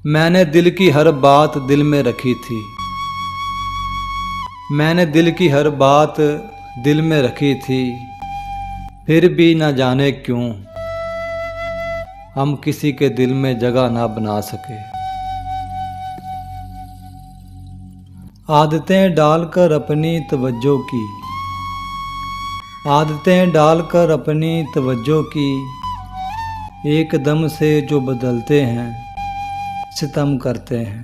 मैंने दिल की हर बात दिल में रखी थी। मैंने दिल की हर बात दिल में रखी थी, फिर भी न जाने क्यों हम किसी के दिल में जगह ना बना सके। आदतें डालकर अपनी तवज्जो की, आदतें डालकर अपनी तवज्जो की, एकदम से जो बदलते हैं सितम करते हैं।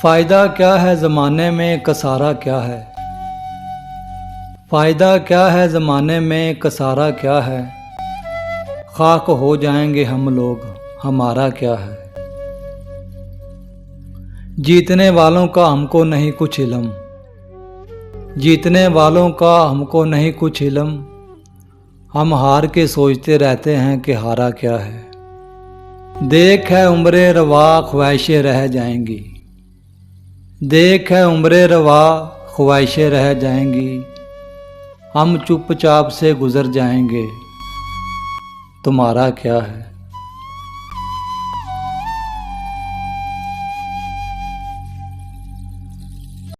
फ़ायदा क्या है ज़माने में, कसारा क्या है। फ़ायदा क्या है ज़माने में, कसारा क्या है। खाक हो जाएंगे हम लोग, हमारा क्या है। जीतने वालों का हमको नहीं कुछ इल्म, जीतने वालों का हमको नहीं कुछ इल्म। हम हार के सोचते रहते हैं कि हारा क्या है। देख है उम्रे रवा, ख्वाहिशें रह जाएंगी। देख है उम्रे रवा, ख्वाहिशें रह जाएंगी। हम चुपचाप से गुज़र जाएंगे, तुम्हारा क्या है।